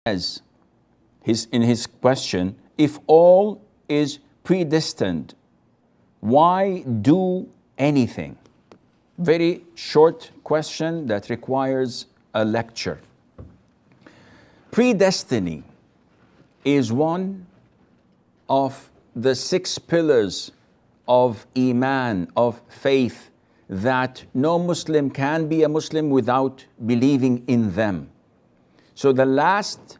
As in his question, if all is predestined, why do anything? Very short question that requires a lecture. Predestiny is one of the 6 pillars of Iman, of faith, that no Muslim can be a Muslim without believing in them. So the last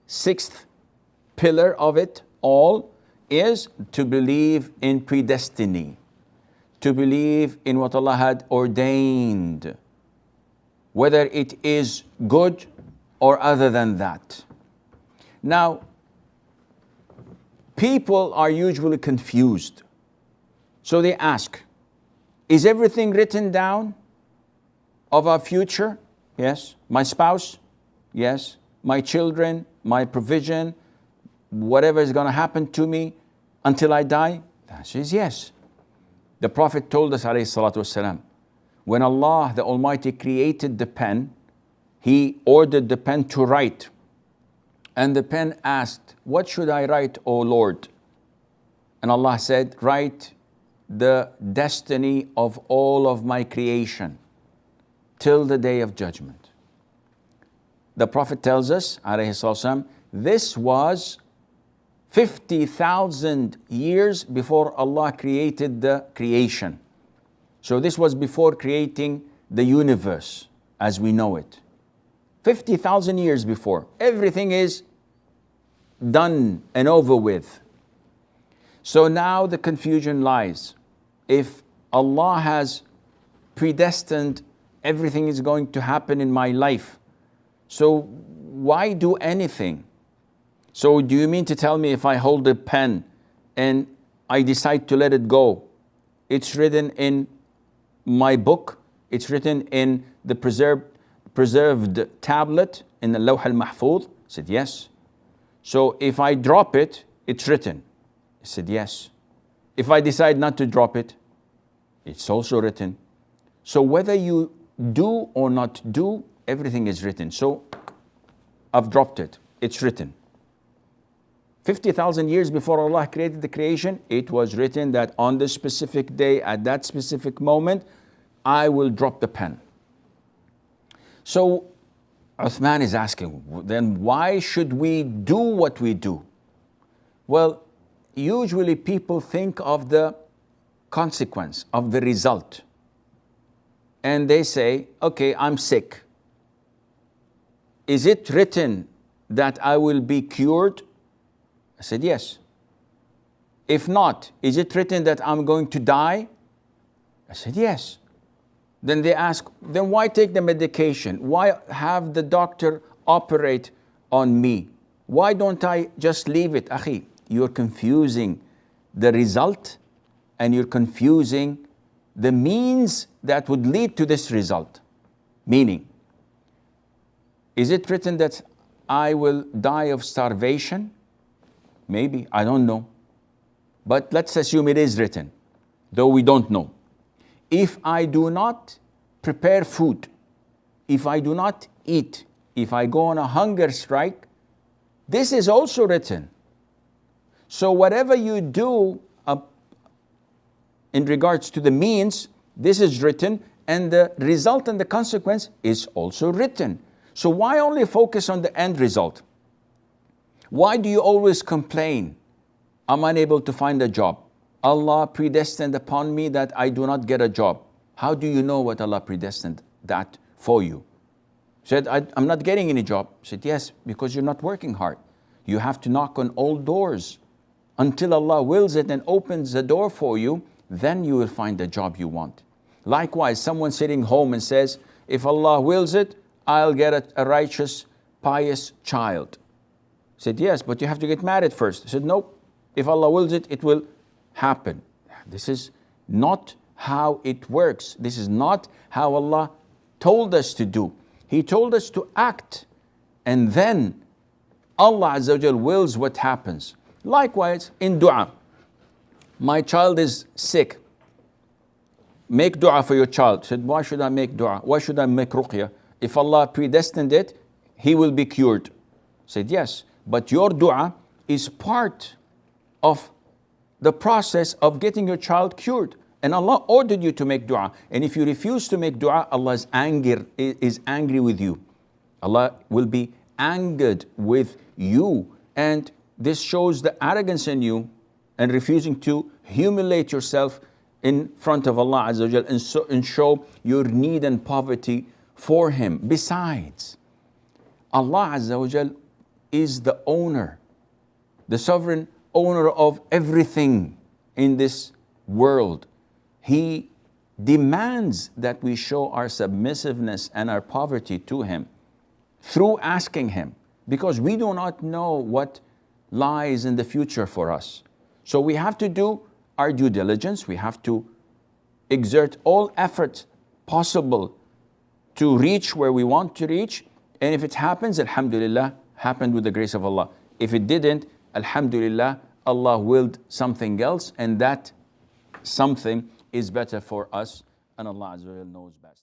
6th pillar of it all is to believe in predestiny, to believe in what Allah had ordained, whether it is good or other than that. Now, people are usually confused. So they ask, is everything written down of our future? Yes. My spouse? Yes. My children, my provision, whatever is going to happen to me until I die? The answer is yes. The Prophet told us, alayhi salatu wasalam, when Allah the Almighty created the pen, He ordered the pen to write. And the pen asked, what should I write, O Lord? And Allah said, write the destiny of all of my creation till the day of judgment. The Prophet tells us, alayhi salatu wasalam, this was 50,000 years before Allah created the creation. So this was before creating the universe as we know it. 50,000 years before. Everything is done and over with. So now the confusion lies. If Allah has predestined everything is going to happen in my life, so why do anything? So do you mean to tell me if I hold a pen and I decide to let it go, it's written in my book, it's written in the preserved tablet in the Lawh al-Mahfuz? I said, yes. So if I drop it, it's written. I said, yes. If I decide not to drop it, it's also written. So whether you do or not do, everything is written. So I've dropped it, it's written. 50,000 years before Allah created the creation, it was written that on this specific day, at that specific moment, I will drop the pen. So Uthman is asking, then why should we do what we do? Well, usually people think of the consequence, of the result. And they say, okay, I'm sick. Is it written that I will be cured? I said, yes. If not, is it written that I'm going to die? I said, yes. Then they ask, then why take the medication? Why have the doctor operate on me? Why don't I just leave it? Akhi, you're confusing the result and you're confusing the means that would lead to this result. Meaning, is it written that I will die of starvation? Maybe, I don't know. But let's assume it is written, though we don't know. If I do not prepare food, if I do not eat, if I go on a hunger strike, this is also written. So whatever you do in regards to the means, this is written, and the result and the consequence is also written. So why only focus on the end result? Why do you always complain? I'm unable to find a job. Allah predestined upon me that I do not get a job. How do you know what Allah predestined that for you? Said, I'm not getting any job. Said, yes, because you're not working hard. You have to knock on all doors until Allah wills it and opens the door for you, then you will find the job you want. Likewise, someone sitting home and says, if Allah wills it, I'll get a righteous, pious child. Said, yes, but you have to get married first. Said, nope. If Allah wills it, it will happen. This is not how it works. This is not how Allah told us to do. He told us to act, and then Allah Azza wa Jal wills what happens. Likewise, in dua, my child is sick. Make dua for your child. Said, why should I make dua? Why should I make ruqya? If Allah predestined it, he will be cured. Said, yes, but your dua is part of the process of getting your child cured. And Allah ordered you to make dua. And if you refuse to make dua, Allah is angry with you. Allah will be angered with you. And this shows the arrogance in you and refusing to humiliate yourself in front of Allah Azza wa Jal and show your need and poverty for Him. Besides, Allah Azza wa Jal is the owner, the sovereign owner of everything in this world. He demands that we show our submissiveness and our poverty to Him through asking Him, because we do not know what lies in the future for us. So we have to do our due diligence. We have to exert all effort possible to reach where we want to reach. And if it happens, alhamdulillah, happened with the grace of Allah. If it didn't, alhamdulillah, Allah willed something else, and that something is better for us, and Allah Azza wa Jalla knows best.